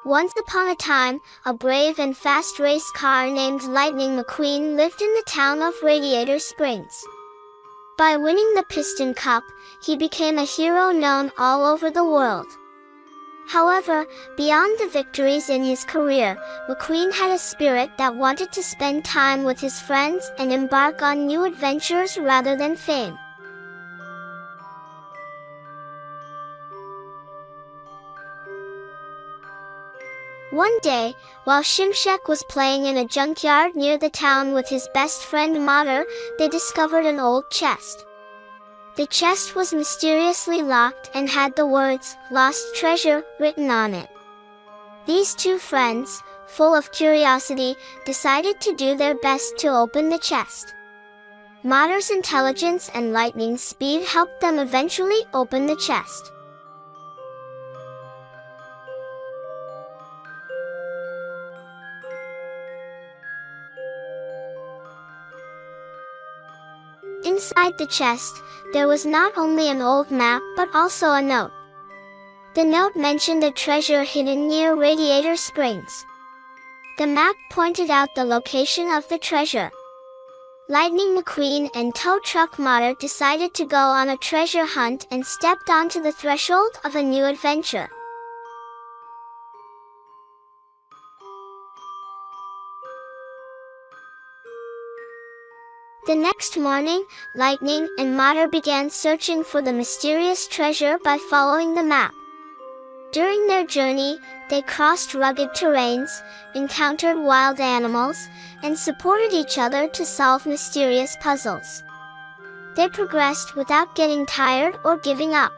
Once upon a time, a brave and fast race car named Lightning McQueen lived in the town of Radiator Springs. By winning the Piston Cup, he became a hero known all over the world. However, beyond the victories in his career, McQueen had a spirit that wanted to spend time with his friends and embark on new adventures rather than fame. One day, while Shimshek was playing in a junkyard near the town with his best friend Mater, they discovered an old chest. The chest was mysteriously locked and had the words, "Lost Treasure," written on it. These two friends, full of curiosity, decided to do their best to open the chest. Mater's intelligence and Lightning's speed helped them eventually open the chest. Inside the chest, there was not only an old map but also a note. The note mentioned a treasure hidden near Radiator Springs. The map pointed out the location of the treasure. Lightning McQueen and tow truck Mater decided to go on a treasure hunt and stepped onto the threshold of a new adventure. The next morning, Lightning and Mater began searching for the mysterious treasure by following the map. During their journey, they crossed rugged terrains, encountered wild animals, and supported each other to solve mysterious puzzles. They progressed without getting tired or giving up.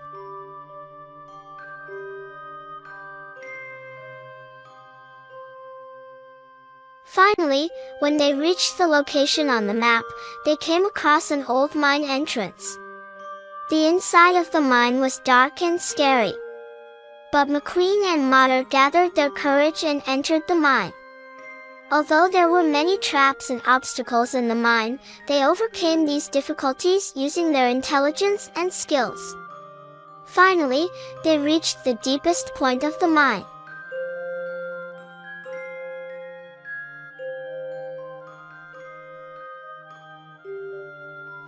Finally, when they reached the location on the map, they came across an old mine entrance. The inside of the mine was dark and scary. But McQueen and Mater gathered their courage and entered the mine. Although there were many traps and obstacles in the mine, they overcame these difficulties using their intelligence and skills. Finally, they reached the deepest point of the mine.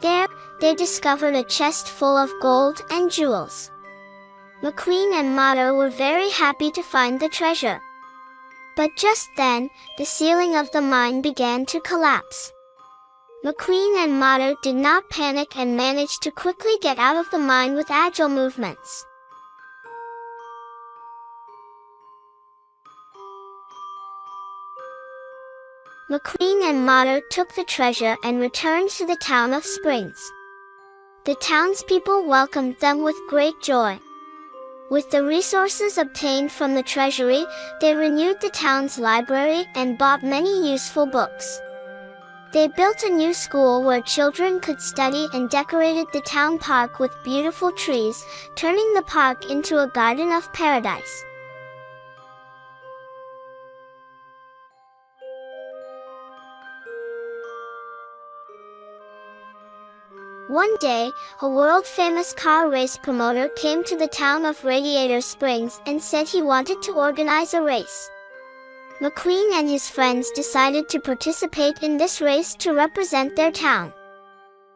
There, they discovered a chest full of gold and jewels. McQueen and Mater were very happy to find the treasure. But just then, the ceiling of the mine began to collapse. McQueen and Mater did not panic and managed to quickly get out of the mine with agile movements. McQueen and Mater took the treasure and returned to the town of Springs. The townspeople welcomed them with great joy. With the resources obtained from the treasury, they renewed the town's library and bought many useful books. They built a new school where children could study and decorated the town park with beautiful trees, turning the park into a garden of paradise. One day, a world-famous car race promoter came to the town of Radiator Springs and said he wanted to organize a race. McQueen and his friends decided to participate in this race to represent their town.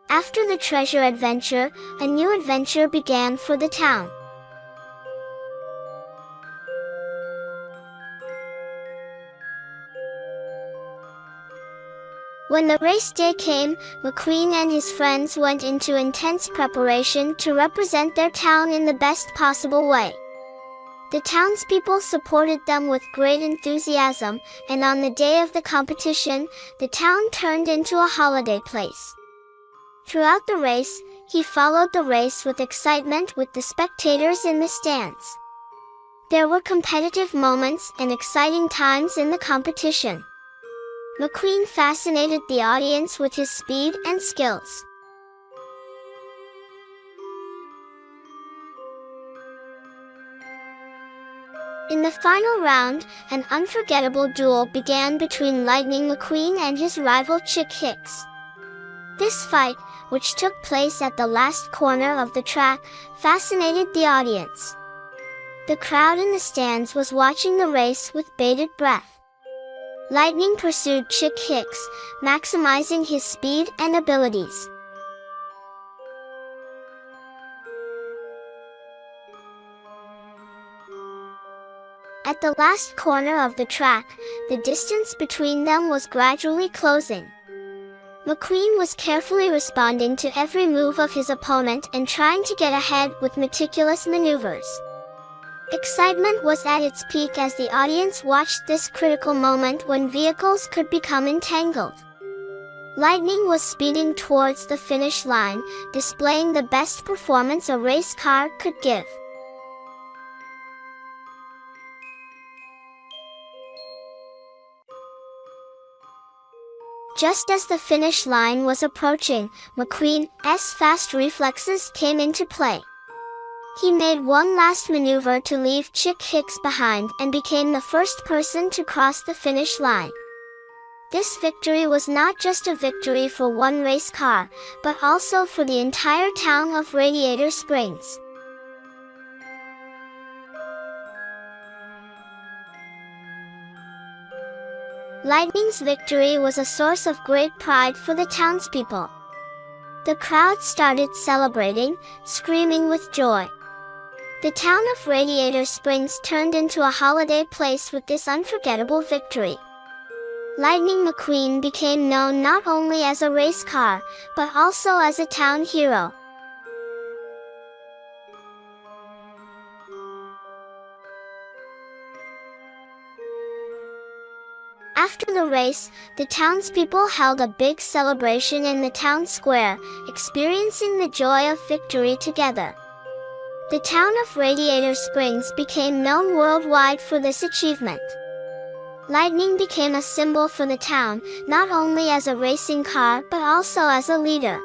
After the treasure adventure, a new adventure began for the town. When the race day came, McQueen and his friends went into intense preparation to represent their town in the best possible way. The townspeople supported them with great enthusiasm, and on the day of the competition, the town turned into a holiday place. Throughout the race, he followed the race with excitement with the spectators in the stands. There were competitive moments and exciting times in the competition. McQueen fascinated the audience with his speed and skills. In the final round, an unforgettable duel began between Lightning McQueen and his rival Chick Hicks. This fight, which took place at the last corner of the track, fascinated the audience. The crowd in the stands was watching the race with bated breath. Lightning pursued Chick Hicks, maximizing his speed and abilities. At the last corner of the track, the distance between them was gradually closing. McQueen was carefully responding to every move of his opponent and trying to get ahead with meticulous maneuvers. Excitement was at its peak as the audience watched this critical moment when vehicles could become entangled. Lightning was speeding towards the finish line, displaying the best performance a race car could give. Just as the finish line was approaching, McQueen's fast reflexes came into play. He made one last maneuver to leave Chick Hicks behind and became the first person to cross the finish line. This victory was not just a victory for one race car, but also for the entire town of Radiator Springs. Lightning's victory was a source of great pride for the townspeople. The crowd started celebrating, screaming with joy. The town of Radiator Springs turned into a holiday place with this unforgettable victory. Lightning McQueen became known not only as a race car, but also as a town hero. After the race, the townspeople held a big celebration in the town square, experiencing the joy of victory together. The town of Radiator Springs became known worldwide for this achievement. Lightning became a symbol for the town, not only as a racing car but also as a leader.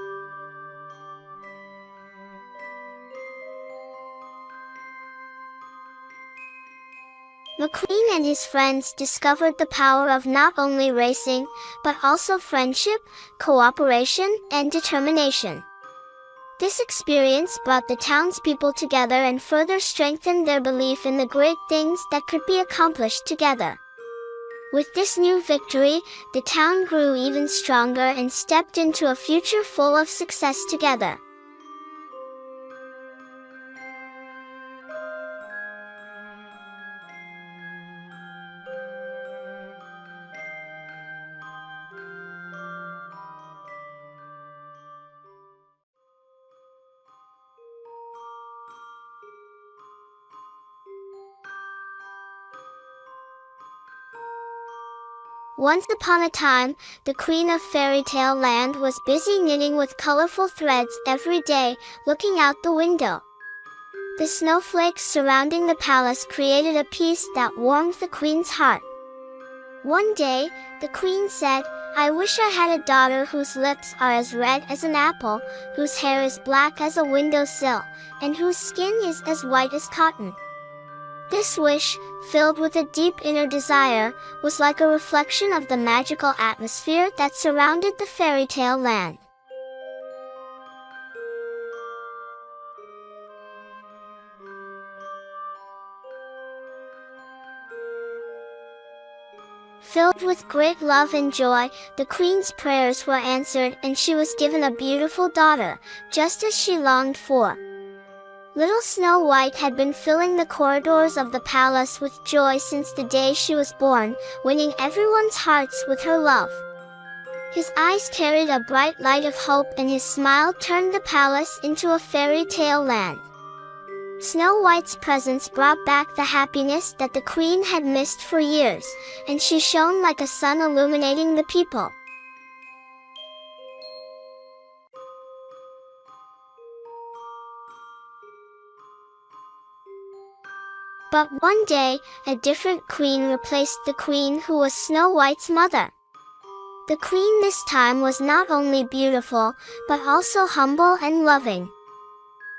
McQueen and his friends discovered the power of not only racing, but also friendship, cooperation, and determination. This experience brought the townspeople together and further strengthened their belief in the great things that could be accomplished together. With this new victory, the town grew even stronger and stepped into a future full of success together. Once upon a time, the Queen of Fairy Tale Land was busy knitting with colorful threads every day, looking out the window. The snowflakes surrounding the palace created a peace that warmed the Queen's heart. One day, the Queen said, "I wish I had a daughter whose lips are as red as an apple, whose hair is black as a windowsill, and whose skin is as white as cotton." This wish, filled with a deep inner desire, was like a reflection of the magical atmosphere that surrounded the fairy tale land. Filled with great love and joy, the Queen's prayers were answered and she was given a beautiful daughter, just as she longed for. Little Snow White had been filling the corridors of the palace with joy since the day she was born, winning everyone's hearts with her love. His eyes carried a bright light of hope and his smile turned the palace into a fairy tale land. Snow White's presence brought back the happiness that the Queen had missed for years, and she shone like a sun illuminating the people. But one day, a different queen replaced the queen who was Snow White's mother. The queen this time was not only beautiful, but also humble and loving.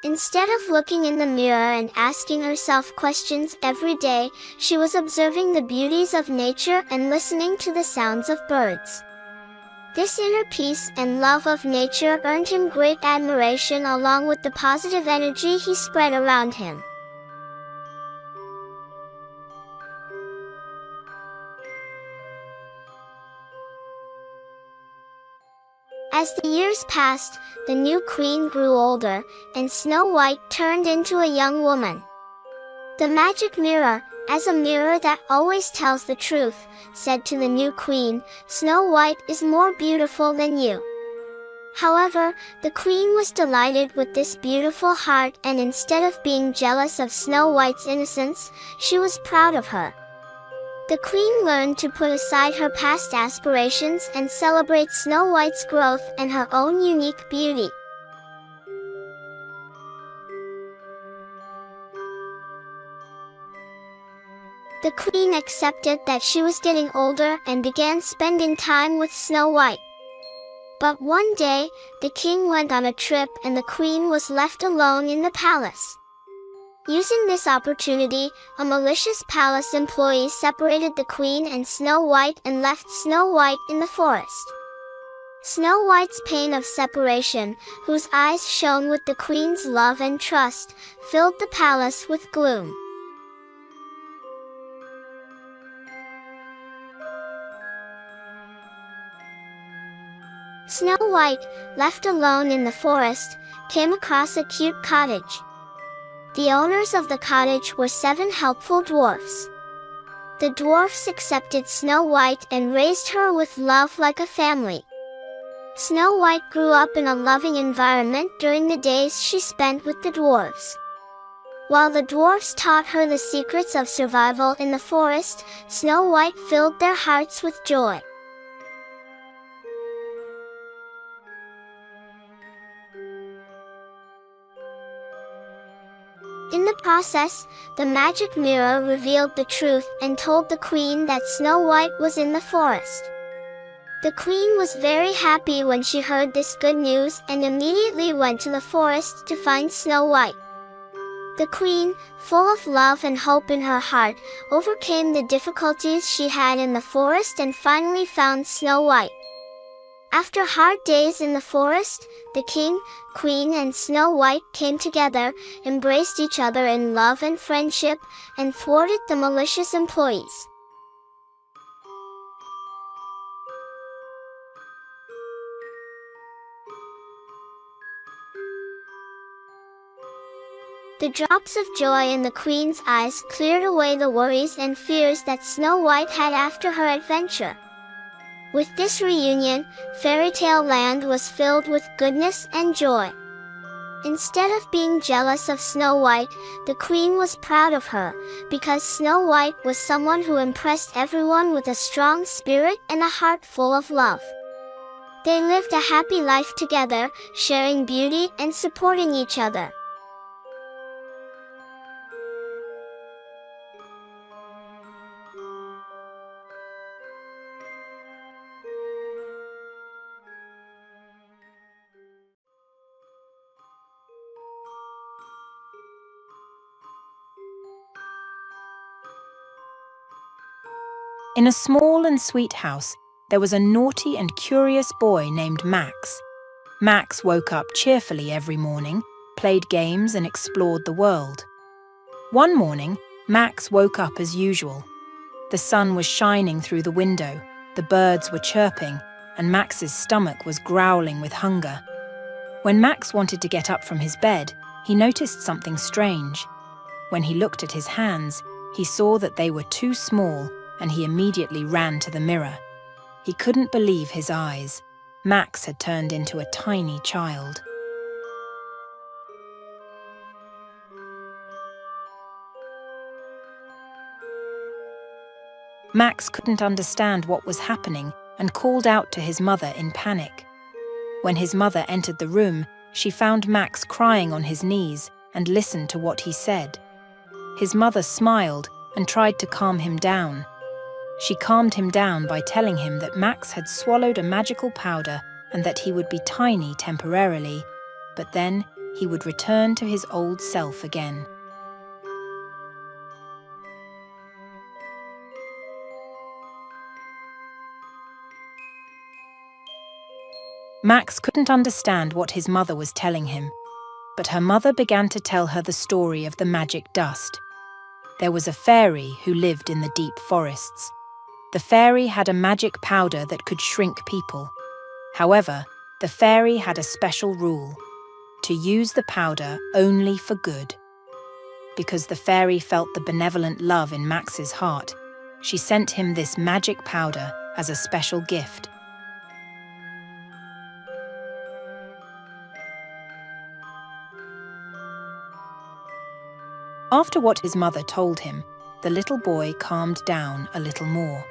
Instead of looking in the mirror and asking herself questions every day, she was observing the beauties of nature and listening to the sounds of birds. This inner peace and love of nature earned him great admiration along with the positive energy he spread around him. As the years passed, the new queen grew older, and Snow White turned into a young woman. The magic mirror, as a mirror that always tells the truth, said to the new queen, "Snow White is more beautiful than you." However, the queen was delighted with this beautiful heart, and instead of being jealous of Snow White's innocence, she was proud of her. The queen learned to put aside her past aspirations and celebrate Snow White's growth and her own unique beauty. The queen accepted that she was getting older and began spending time with Snow White. But one day, the king went on a trip and the queen was left alone in the palace. Using this opportunity, a malicious palace employee separated the queen and Snow White and left Snow White in the forest. Snow White's pain of separation, whose eyes shone with the queen's love and trust, filled the palace with gloom. Snow White, left alone in the forest, came across a cute cottage. The owners of the cottage were 7 helpful dwarfs. The dwarfs accepted Snow White and raised her with love like a family. Snow White grew up in a loving environment during the days she spent with the dwarfs. While the dwarfs taught her the secrets of survival in the forest, Snow White filled their hearts with joy. In the process, the magic mirror revealed the truth and told the queen that Snow White was in the forest. The queen was very happy when she heard this good news and immediately went to the forest to find Snow White. The queen, full of love and hope in her heart, overcame the difficulties she had in the forest and finally found Snow White. After hard days in the forest, the king, queen, and Snow White came together, embraced each other in love and friendship, and thwarted the malicious employees. The drops of joy in the queen's eyes cleared away the worries and fears that Snow White had after her adventure. With this reunion, Fairy Tale Land was filled with goodness and joy. Instead of being jealous of Snow White, the queen was proud of her, because Snow White was someone who impressed everyone with a strong spirit and a heart full of love. They lived a happy life together, sharing beauty and supporting each other. In a small and sweet house, there was a naughty and curious boy named Max. Max woke up cheerfully every morning, played games and explored the world. One morning, Max woke up as usual. The sun was shining through the window, the birds were chirping, and Max's stomach was growling with hunger. When Max wanted to get up from his bed, he noticed something strange. When he looked at his hands, he saw that they were too small, and he immediately ran to the mirror. He couldn't believe his eyes. Max had turned into a tiny child. Max couldn't understand what was happening and called out to his mother in panic. When his mother entered the room, she found Max crying on his knees and listened to what he said. His mother smiled and tried to calm him down. She calmed him down by telling him that Max had swallowed a magical powder and that he would be tiny temporarily, but then he would return to his old self again. Max couldn't understand what his mother was telling him, but her mother began to tell her the story of the magic dust. There was a fairy who lived in the deep forests. The fairy had a magic powder that could shrink people. However, The fairy had a special rule: to use the powder only for good. Because the fairy felt the benevolent love in Max's heart, she sent him this magic powder as a special gift. After what his mother told him, the little boy calmed down a little more.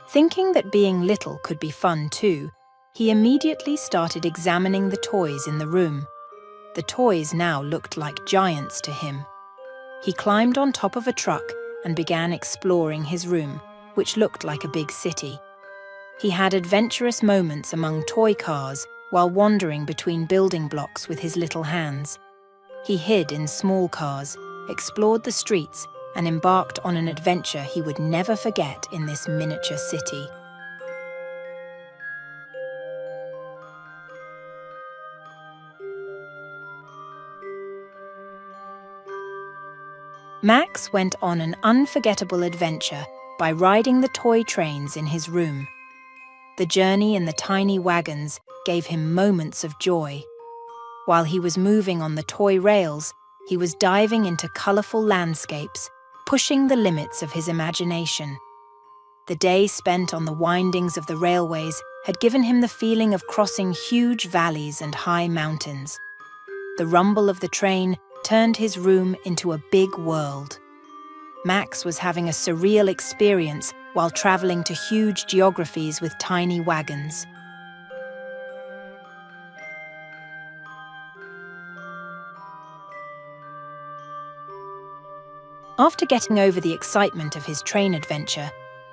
Thinking that being little could be fun too, he immediately started examining the toys in the room. The toys now looked like giants to him. He climbed on top of a truck and began exploring his room, which looked like a big city. He had adventurous moments among toy cars while wandering between building blocks with his little hands. He hid in small cars, explored the streets, and embarked on an adventure he would never forget in this miniature city. Max went on an unforgettable adventure by riding the toy trains in his room. The journey in the tiny wagons gave him moments of joy. While he was moving on the toy rails, he was diving into colourful landscapes, pushing the limits of his imagination. The day spent on the windings of the railways had given him the feeling of crossing huge valleys and high mountains. The rumble of the train turned his room into a big world. Max was having a surreal experience while travelling to huge geographies with tiny wagons. After getting over the excitement of his train adventure,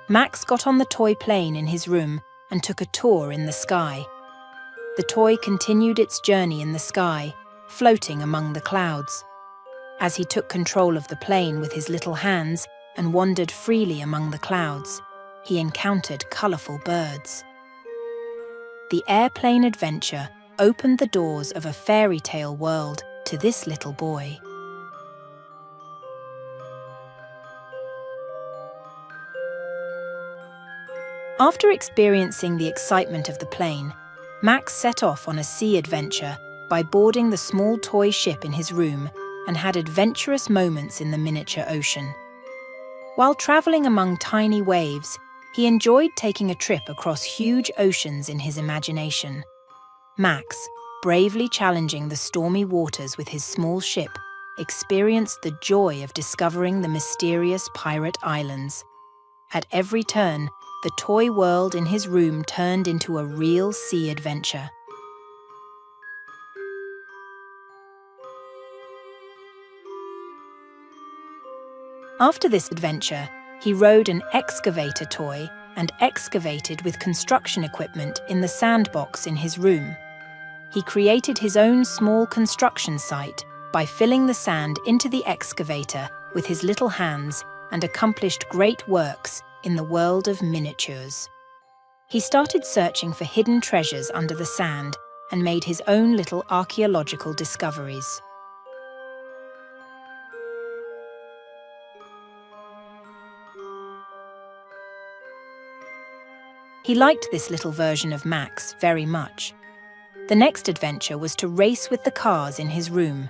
Max got on the toy plane in his room and took a tour in the sky. The toy continued its journey in the sky, floating among the clouds. As he took control of the plane with his little hands and wandered freely among the clouds, he encountered colourful birds. The airplane adventure opened the doors of a fairy tale world to this little boy. After experiencing the excitement of the plane, Max set off on a sea adventure by boarding the small toy ship in his room and had adventurous moments in the miniature ocean. While travelling among tiny waves, he enjoyed taking a trip across huge oceans in his imagination. Max, bravely challenging the stormy waters with his small ship, experienced the joy of discovering the mysterious pirate islands. At every turn, the toy world in his room turned into a real sea adventure. After this adventure, he rode an excavator toy and excavated with construction equipment in the sandbox in his room. He created his own small construction site by filling the sand into the excavator with his little hands and accomplished great works in the world of miniatures. He started searching for hidden treasures under the sand and made his own little archaeological discoveries. He liked this little version of Max very much. The next adventure was to race with the cars in his room.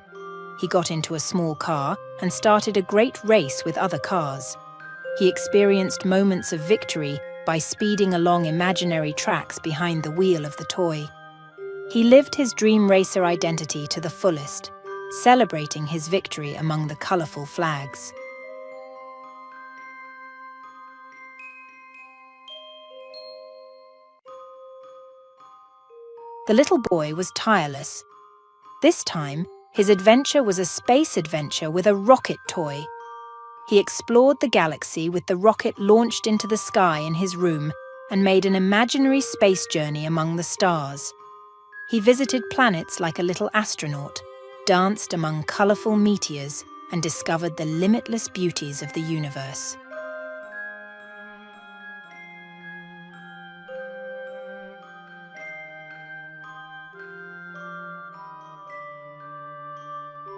He got into a small car and started a great race with other cars. He experienced moments of victory by speeding along imaginary tracks behind the wheel of the toy. He lived his dream racer identity to the fullest, celebrating his victory among the colourful flags. The little boy was tireless. This time, his adventure was a space adventure with a rocket toy. He explored the galaxy with the rocket launched into the sky in his room and made an imaginary space journey among the stars. He visited planets like a little astronaut, danced among colourful meteors, and discovered the limitless beauties of the universe.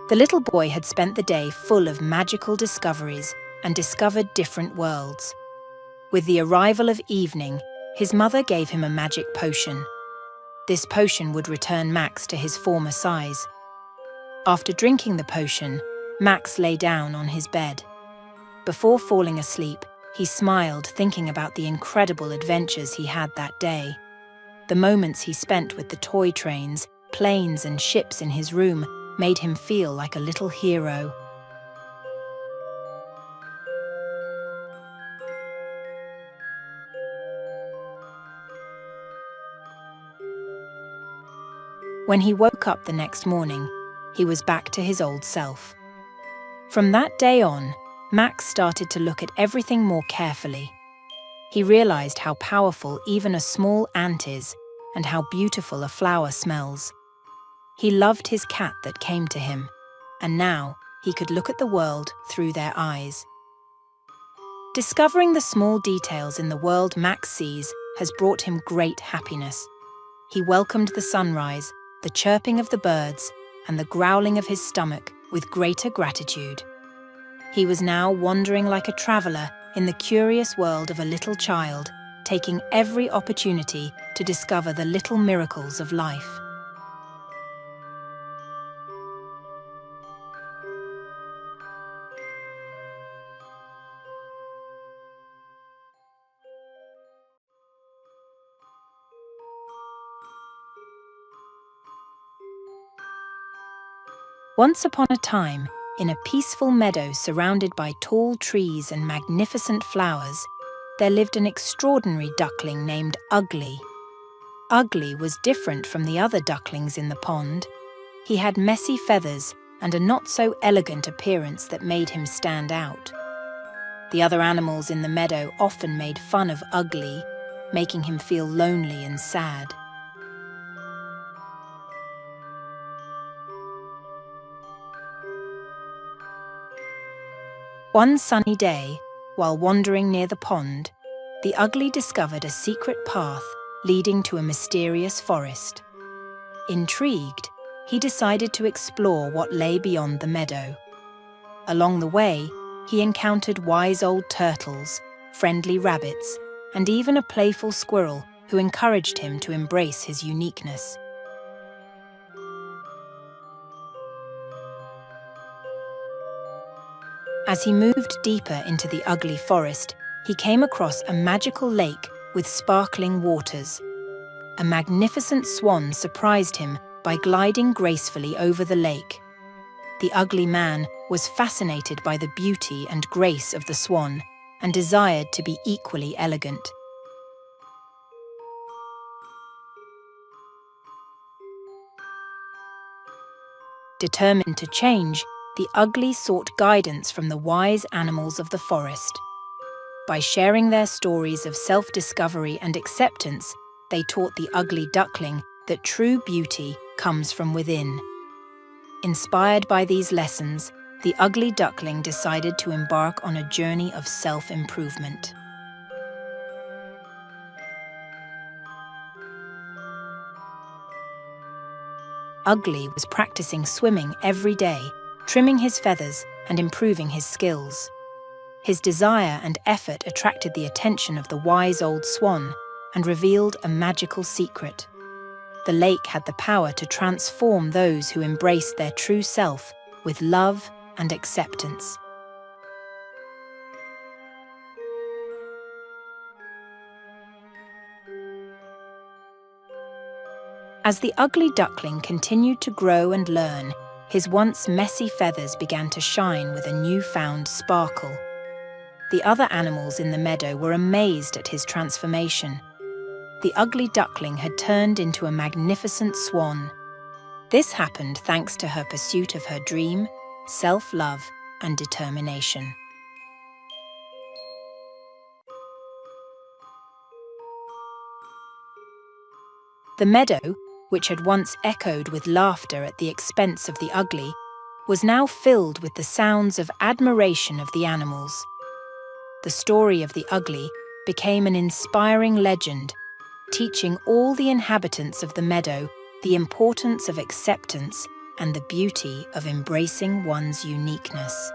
The little boy had spent the day full of magical discoveries and discovered different worlds. With the arrival of evening, his mother gave him a magic potion. This potion would return Max to his former size. After drinking the potion, Max lay down on his bed. Before falling asleep, he smiled, thinking about the incredible adventures he had that day. The moments he spent with the toy trains, planes, and ships in his room made him feel like a little hero. When he woke up the next morning, he was back to his old self. From that day on, Max started to look at everything more carefully. He realized how powerful even a small ant is and how beautiful a flower smells. He loved his cat that came to him, and now he could look at the world through their eyes. Discovering the small details in the world Max sees has brought him great happiness. He welcomed the sunrise, the chirping of the birds, and the growling of his stomach with greater gratitude. He was now wandering like a traveler in the curious world of a little child, taking every opportunity to discover the little miracles of life. Once upon a time, in a peaceful meadow surrounded by tall trees and magnificent flowers, there lived an extraordinary duckling named Ugly. Ugly was different from the other ducklings in the pond. He had messy feathers and a not-so-elegant appearance that made him stand out. The other animals in the meadow often made fun of Ugly, making him feel lonely and sad. One sunny day, while wandering near the pond, the Ugly discovered a secret path leading to a mysterious forest. Intrigued, he decided to explore what lay beyond the meadow. Along the way, he encountered wise old turtles, friendly rabbits, and even a playful squirrel who encouraged him to embrace his uniqueness. As he moved deeper into the Ugly forest, he came across a magical lake with sparkling waters. A magnificent swan surprised him by gliding gracefully over the lake. The Ugly man was fascinated by the beauty and grace of the swan and desired to be equally elegant. Determined to change, the Ugly sought guidance from the wise animals of the forest. By sharing their stories of self-discovery and acceptance, they taught the Ugly duckling that true beauty comes from within. Inspired by these lessons, the Ugly duckling decided to embark on a journey of self-improvement. Ugly was practicing swimming every day, trimming his feathers and improving his skills. His desire and effort attracted the attention of the wise old swan and revealed a magical secret. The lake had the power to transform those who embraced their true self with love and acceptance. As the Ugly duckling continued to grow and learn, his once messy feathers began to shine with a newfound sparkle. The other animals in the meadow were amazed at his transformation. The Ugly duckling had turned into a magnificent swan. This happened thanks to her pursuit of her dream, self-love, and determination. The meadow, which had once echoed with laughter at the expense of the Ugly, was now filled with the sounds of admiration of the animals. The story of the Ugly became an inspiring legend, teaching all the inhabitants of the meadow the importance of acceptance and the beauty of embracing one's uniqueness.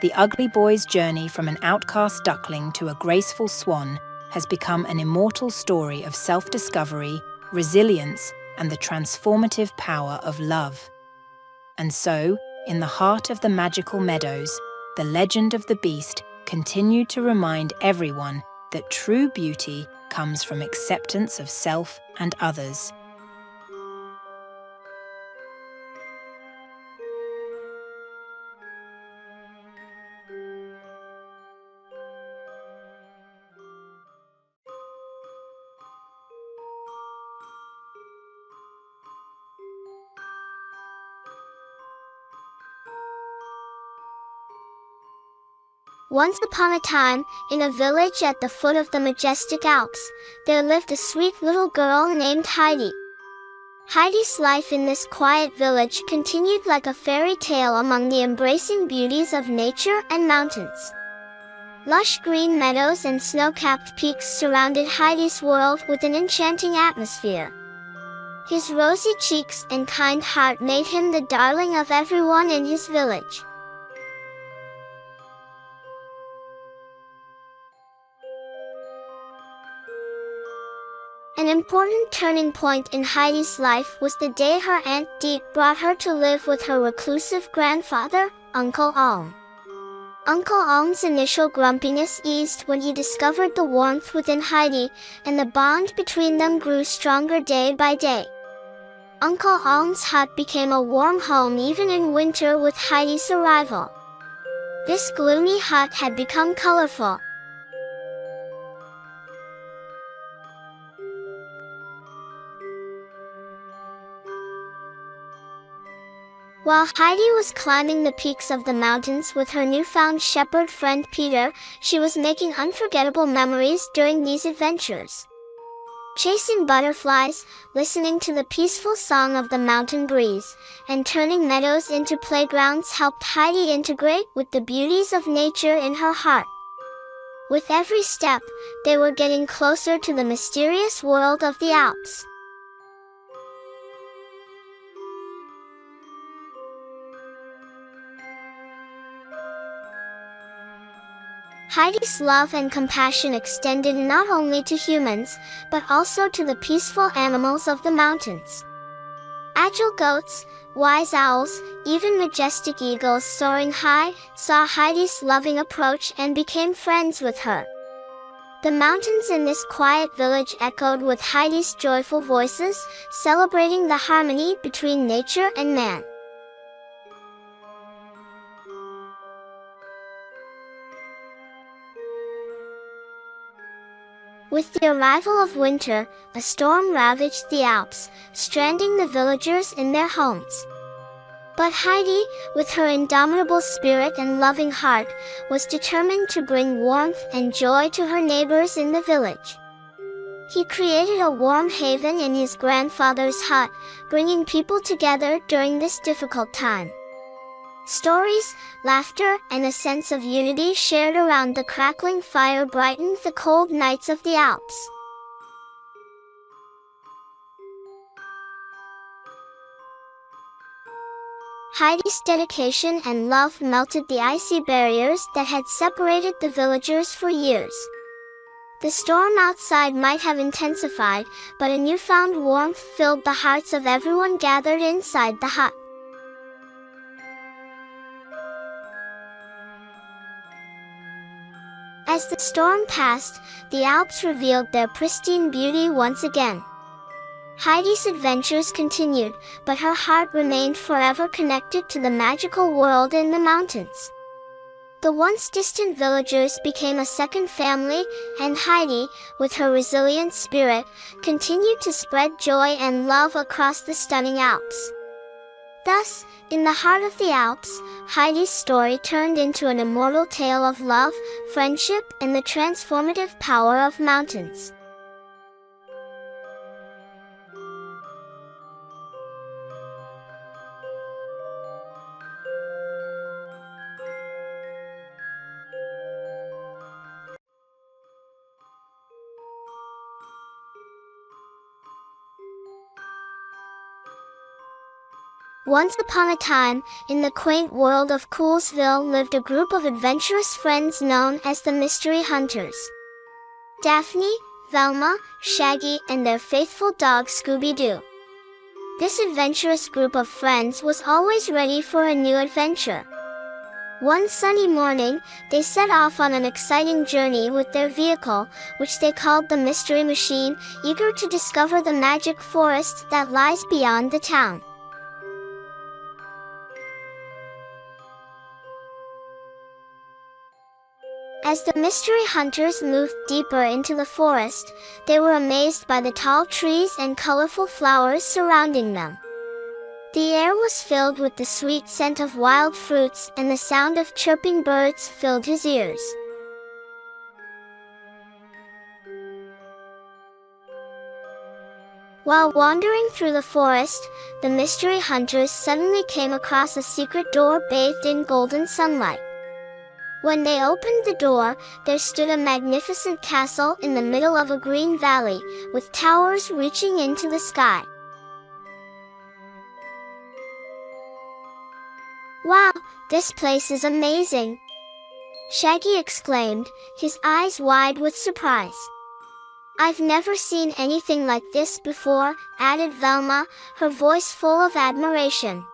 the ugly boy's journey from an outcast duckling to a graceful swan has become an immortal story of self-discovery, resilience, and the transformative power of love. And so, in the heart of the magical meadows, the legend of the beast continued to remind everyone that true beauty comes from acceptance of self and others. Once upon a time, in a village at the foot of the majestic Alps, there lived a sweet little girl named Heidi. Heidi's life in this quiet village continued like a fairy tale among the embracing beauties of nature and mountains. Lush green meadows and snow-capped peaks surrounded Heidi's world with an enchanting atmosphere. His rosy cheeks and kind heart made him the darling of everyone in his village. An important turning point in Heidi's life was the day her Aunt Deet brought her to live with her reclusive grandfather, Uncle Ong. Uncle Ong's initial grumpiness eased when he discovered the warmth within Heidi, and the bond between them grew stronger day by day. Uncle Ong's hut became a warm home even in winter with Heidi's arrival. This gloomy hut had become colorful. While Heidi was climbing the peaks of the mountains with her newfound shepherd friend Peter, she was making unforgettable memories during these adventures. Chasing butterflies, listening to the peaceful song of the mountain breeze, and turning meadows into playgrounds helped Heidi integrate with the beauties of nature in her heart. With every step, they were getting closer to the mysterious world of the Alps. Heidi's love and compassion extended not only to humans, but also to the peaceful animals of the mountains. Agile goats, wise owls, even majestic eagles soaring high, saw Heidi's loving approach and became friends with her. The mountains in this quiet village echoed with Heidi's joyful voices, celebrating the harmony between nature and man. With the arrival of winter, a storm ravaged the Alps, stranding the villagers in their homes. But Heidi, with her indomitable spirit and loving heart, was determined to bring warmth and joy to her neighbors in the village. He created a warm haven in his grandfather's hut, bringing people together during this difficult time. Stories, laughter, and a sense of unity shared around the crackling fire brightened the cold nights of the Alps. Heidi's dedication and love melted the icy barriers that had separated the villagers for years. The storm outside might have intensified, but a newfound warmth filled the hearts of everyone gathered inside the hut. As the storm passed, the Alps revealed their pristine beauty once again. Heidi's adventures continued, but her heart remained forever connected to the magical world in the mountains. The once distant villagers became a second family, and Heidi, with her resilient spirit, continued to spread joy and love across the stunning Alps. Thus, in the heart of the Alps, Heidi's story turned into an immortal tale of love, friendship, and the transformative power of mountains. Once upon a time, in the quaint world of Coolsville lived a group of adventurous friends known as the Mystery Hunters. Daphne, Velma, Shaggy, and their faithful dog Scooby-Doo. This adventurous group of friends was always ready for a new adventure. One sunny morning, they set off on an exciting journey with their vehicle, which they called the Mystery Machine, eager to discover the magic forest that lies beyond the town. As the mystery hunters moved deeper into the forest, they were amazed by the tall trees and colorful flowers surrounding them. The air was filled with the sweet scent of wild fruits, and the sound of chirping birds filled his ears. While wandering through the forest, the mystery hunters suddenly came across a secret door bathed in golden sunlight. When they opened the door, there stood a magnificent castle in the middle of a green valley, with towers reaching into the sky. "Wow, this place is amazing!" Shaggy exclaimed, his eyes wide with surprise. "I've never seen anything like this before," added Velma, her voice full of admiration.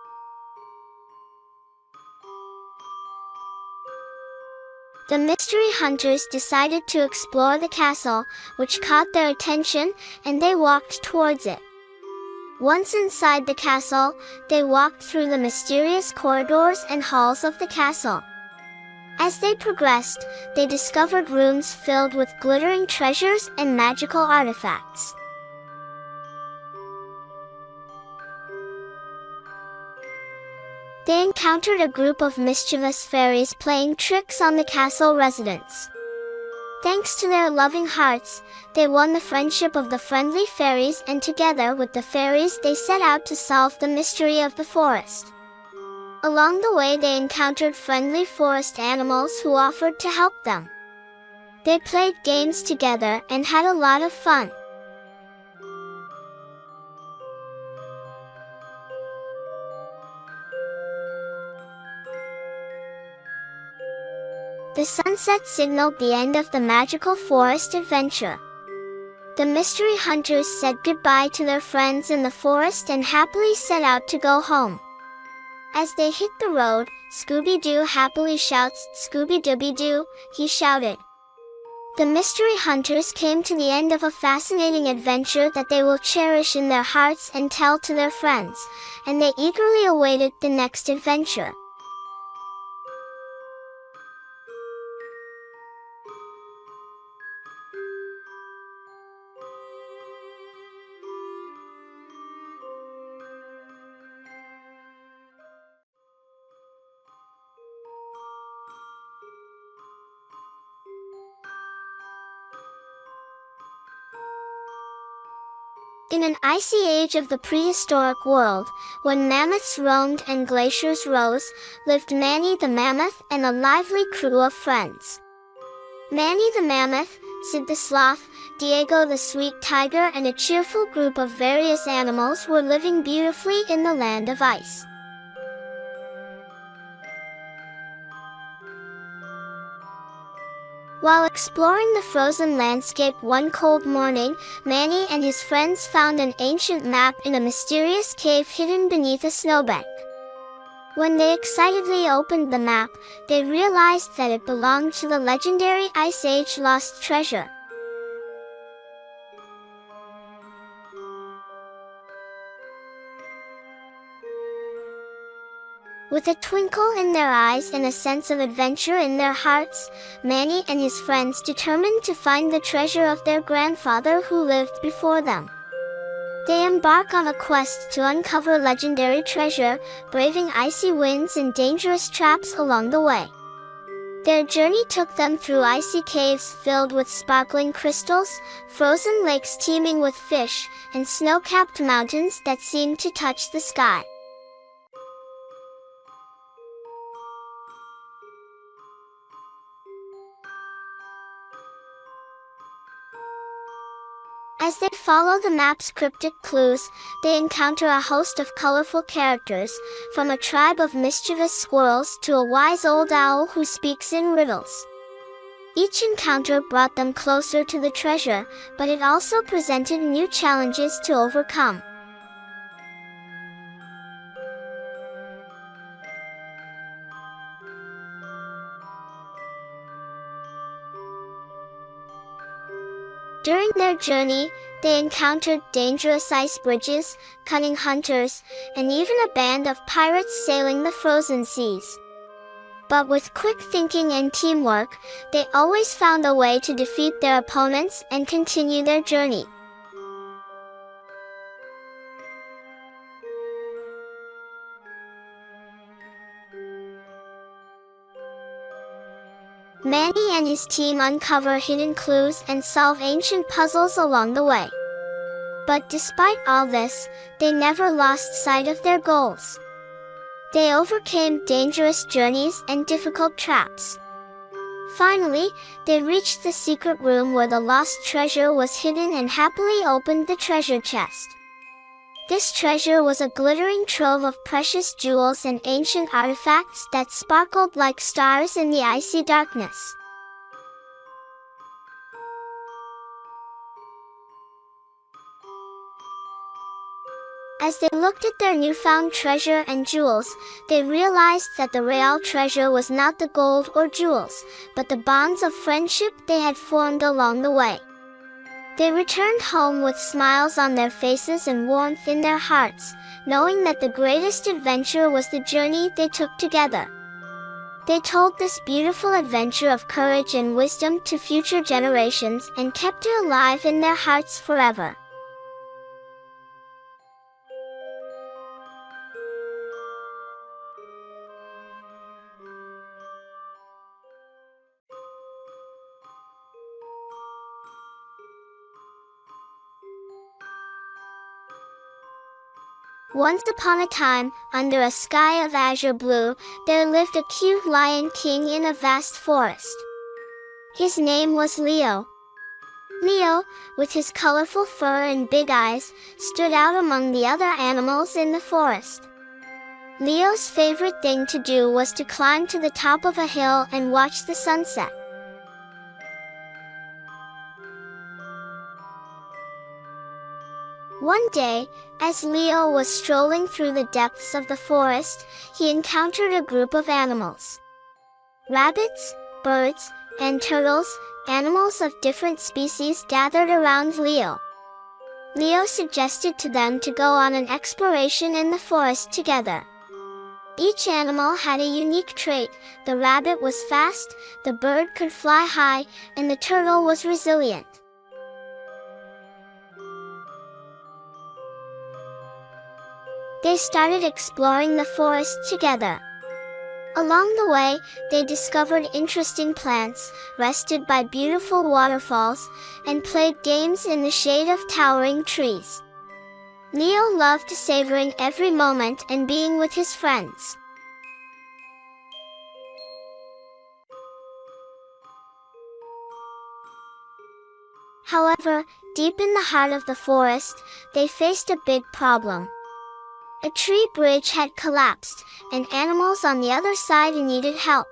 The mystery hunters decided to explore the castle, which caught their attention, and they walked towards it. Once inside the castle, they walked through the mysterious corridors and halls of the castle. As they progressed, they discovered rooms filled with glittering treasures and magical artifacts. They encountered a group of mischievous fairies playing tricks on the castle residents. Thanks to their loving hearts, they won the friendship of the friendly fairies, and together with the fairies they set out to solve the mystery of the forest. Along the way they encountered friendly forest animals who offered to help them. They played games together and had a lot of fun. The sunset signaled the end of the magical forest adventure. The mystery hunters said goodbye to their friends in the forest and happily set out to go home. As they hit the road, Scooby-Doo happily shouts, "Scooby-Dooby-Doo," he shouted. The mystery hunters came to the end of a fascinating adventure that they will cherish in their hearts and tell to their friends, and they eagerly awaited the next adventure. In an icy age of the prehistoric world, when mammoths roamed and glaciers rose, lived Manny the Mammoth and a lively crew of friends. Manny the Mammoth, Sid the Sloth, Diego the Sweet Tiger, and a cheerful group of various animals were living beautifully in the land of ice. While exploring the frozen landscape one cold morning, Manny and his friends found an ancient map in a mysterious cave hidden beneath a snowbank. When they excitedly opened the map, they realized that it belonged to the legendary Ice Age lost treasure. With a twinkle in their eyes and a sense of adventure in their hearts, Manny and his friends determined to find the treasure of their grandfather who lived before them. They embark on a quest to uncover legendary treasure, braving icy winds and dangerous traps along the way. Their journey took them through icy caves filled with sparkling crystals, frozen lakes teeming with fish, and snow-capped mountains that seemed to touch the sky. As they follow the map's cryptic clues, they encounter a host of colorful characters, from a tribe of mischievous squirrels to a wise old owl who speaks in riddles. Each encounter brought them closer to the treasure, but it also presented new challenges to overcome. During their journey, they encountered dangerous ice bridges, cunning hunters, and even a band of pirates sailing the frozen seas. But with quick thinking and teamwork, they always found a way to defeat their opponents and continue their journey. Manny and his team uncover hidden clues and solve ancient puzzles along the way. But despite all this, they never lost sight of their goals. They overcame dangerous journeys and difficult traps. Finally, they reached the secret room where the lost treasure was hidden and happily opened the treasure chest. This treasure was a glittering trove of precious jewels and ancient artifacts that sparkled like stars in the icy darkness. As they looked at their newfound treasure and jewels, they realized that the real treasure was not the gold or jewels, but the bonds of friendship they had formed along the way. They returned home with smiles on their faces and warmth in their hearts, knowing that the greatest adventure was the journey they took together. They told this beautiful adventure of courage and wisdom to future generations and kept it alive in their hearts forever. Once upon a time, under a sky of azure blue, there lived a cute lion king in a vast forest. His name was Leo. Leo, with his colorful fur and big eyes, stood out among the other animals in the forest. Leo's favorite thing to do was to climb to the top of a hill and watch the sunset. One day, as Leo was strolling through the depths of the forest, he encountered a group of animals. Rabbits, birds, and turtles, animals of different species, gathered around Leo. Leo suggested to them to go on an exploration in the forest together. Each animal had a unique trait. The rabbit was fast, the bird could fly high, and the turtle was resilient. They started exploring the forest together. Along the way, they discovered interesting plants, rested by beautiful waterfalls, and played games in the shade of towering trees. Leo loved savoring every moment and being with his friends. However, deep in the heart of the forest, they faced a big problem. A tree bridge had collapsed, and animals on the other side needed help.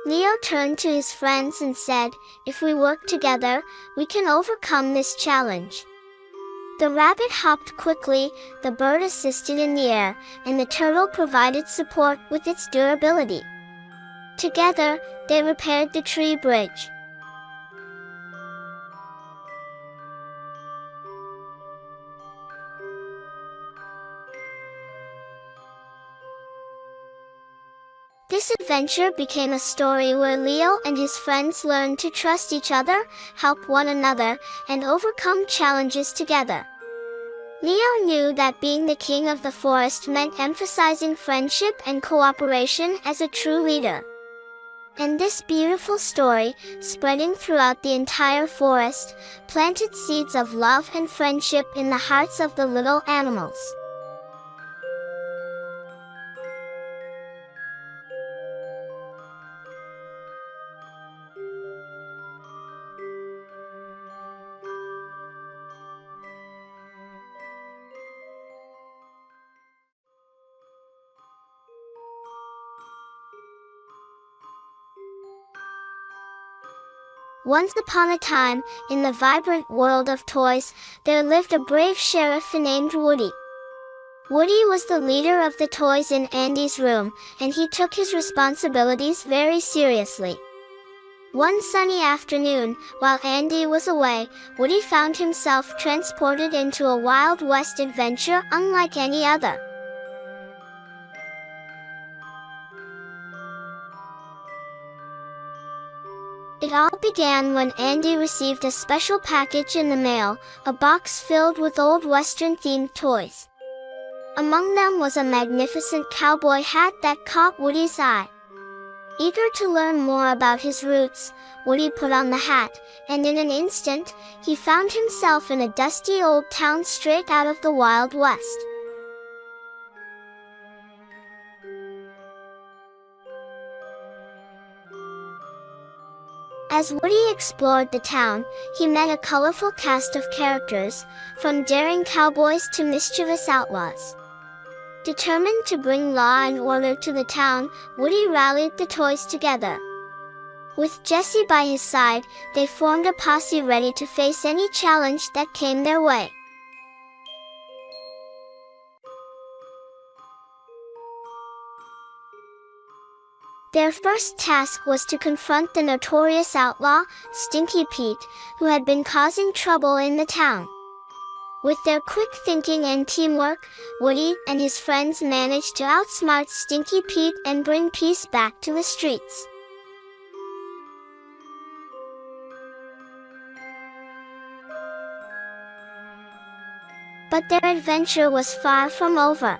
Leo turned to his friends and said, "If we work together, we can overcome this challenge." The rabbit hopped quickly, the bird assisted in the air, and the turtle provided support with its durability. Together, they repaired the tree bridge. This adventure became a story where Leo and his friends learned to trust each other, help one another, and overcome challenges together. Leo knew that being the king of the forest meant emphasizing friendship and cooperation as a true leader. And this beautiful story, spreading throughout the entire forest, planted seeds of love and friendship in the hearts of the little animals. Once upon a time, in the vibrant world of toys, there lived a brave sheriff named Woody. Woody was the leader of the toys in Andy's room, and he took his responsibilities very seriously. One sunny afternoon, while Andy was away, Woody found himself transported into a Wild West adventure unlike any other. It all began when Andy received a special package in the mail, a box filled with old Western-themed toys. Among them was a magnificent cowboy hat that caught Woody's eye. Eager to learn more about his roots, Woody put on the hat, and in an instant, he found himself in a dusty old town straight out of the Wild West. As Woody explored the town, he met a colorful cast of characters, from daring cowboys to mischievous outlaws. Determined to bring law and order to the town, Woody rallied the toys together. With Jessie by his side, they formed a posse ready to face any challenge that came their way. Their first task was to confront the notorious outlaw, Stinky Pete, who had been causing trouble in the town. With their quick thinking and teamwork, Woody and his friends managed to outsmart Stinky Pete and bring peace back to the streets. But their adventure was far from over.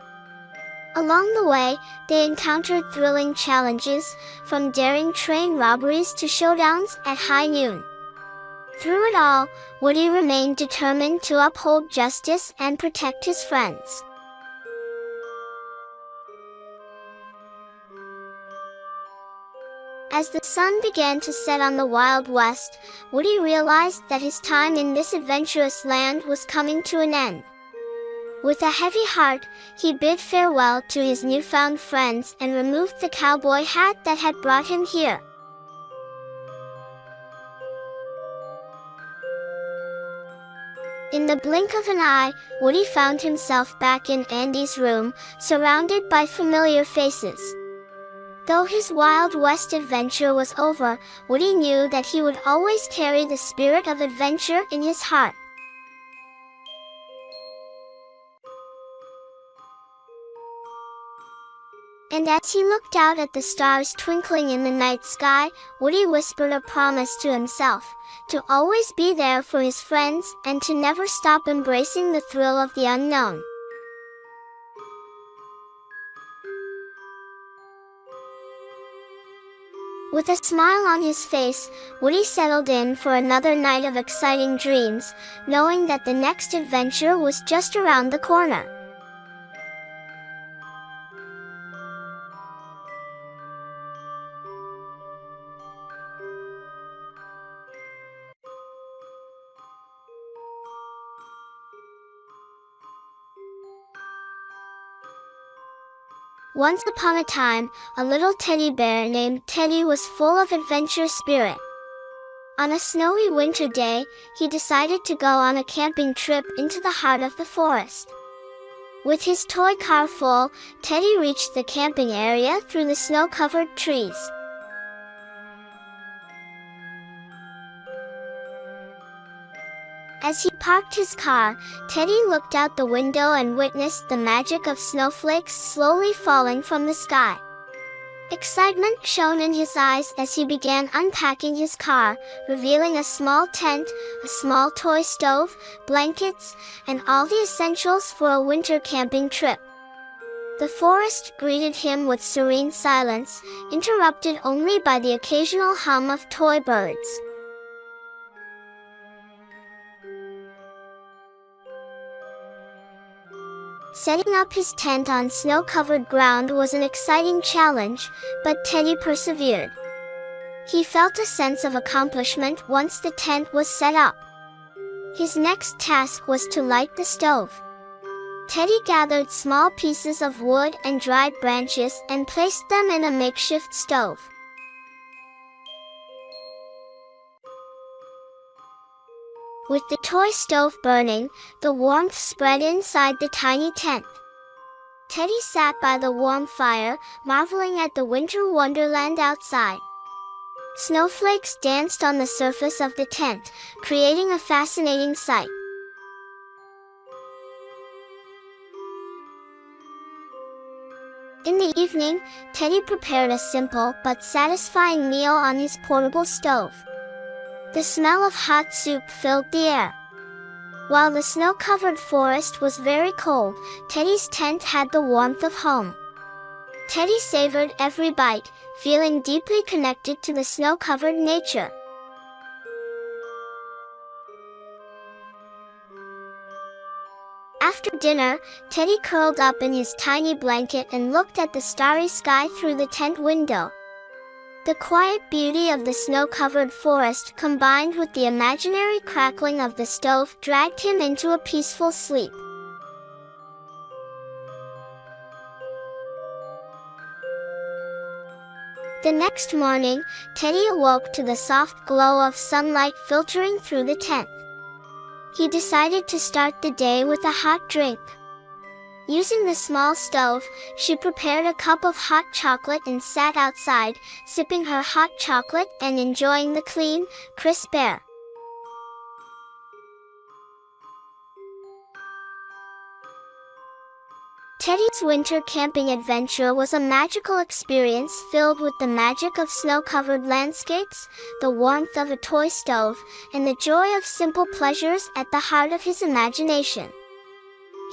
Along the way, they encountered thrilling challenges, from daring train robberies to showdowns at high noon. Through it all, Woody remained determined to uphold justice and protect his friends. As the sun began to set on the Wild West, Woody realized that his time in this adventurous land was coming to an end. With a heavy heart, he bid farewell to his newfound friends and removed the cowboy hat that had brought him here. In the blink of an eye, Woody found himself back in Andy's room, surrounded by familiar faces. Though his Wild West adventure was over, Woody knew that he would always carry the spirit of adventure in his heart. And as he looked out at the stars twinkling in the night sky, Woody whispered a promise to himself, to always be there for his friends and to never stop embracing the thrill of the unknown. With a smile on his face, Woody settled in for another night of exciting dreams, knowing that the next adventure was just around the corner. Once upon a time, a little teddy bear named Teddy was full of adventure spirit. On a snowy winter day, he decided to go on a camping trip into the heart of the forest. With his toy car full, Teddy reached the camping area through the snow-covered trees. As he parked his car, Teddy looked out the window and witnessed the magic of snowflakes slowly falling from the sky. Excitement shone in his eyes as he began unpacking his car, revealing a small tent, a small toy stove, blankets, and all the essentials for a winter camping trip. The forest greeted him with serene silence, interrupted only by the occasional hum of toy birds. Setting up his tent on snow-covered ground was an exciting challenge, but Teddy persevered. He felt a sense of accomplishment once the tent was set up. His next task was to light the stove. Teddy gathered small pieces of wood and dried branches and placed them in a makeshift stove. With the toy stove burning, the warmth spread inside the tiny tent. Teddy sat by the warm fire, marveling at the winter wonderland outside. Snowflakes danced on the surface of the tent, creating a fascinating sight. In the evening, Teddy prepared a simple but satisfying meal on his portable stove. The smell of hot soup filled the air. While the snow-covered forest was very cold, Teddy's tent had the warmth of home. Teddy savored every bite, feeling deeply connected to the snow-covered nature. After dinner, Teddy curled up in his tiny blanket and looked at the starry sky through the tent window. The quiet beauty of the snow-covered forest combined with the imaginary crackling of the stove dragged him into a peaceful sleep. The next morning, Teddy awoke to the soft glow of sunlight filtering through the tent. He decided to start the day with a hot drink. Using the small stove, she prepared a cup of hot chocolate and sat outside, sipping her hot chocolate and enjoying the clean, crisp air. Teddy's winter camping adventure was a magical experience filled with the magic of snow-covered landscapes, the warmth of a toy stove, and the joy of simple pleasures at the heart of his imagination.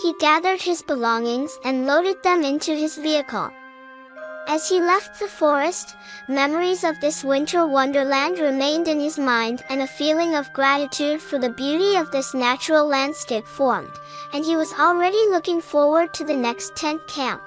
He gathered his belongings and loaded them into his vehicle. As he left the forest, memories of this winter wonderland remained in his mind and a feeling of gratitude for the beauty of this natural landscape formed, and he was already looking forward to the next tent camp.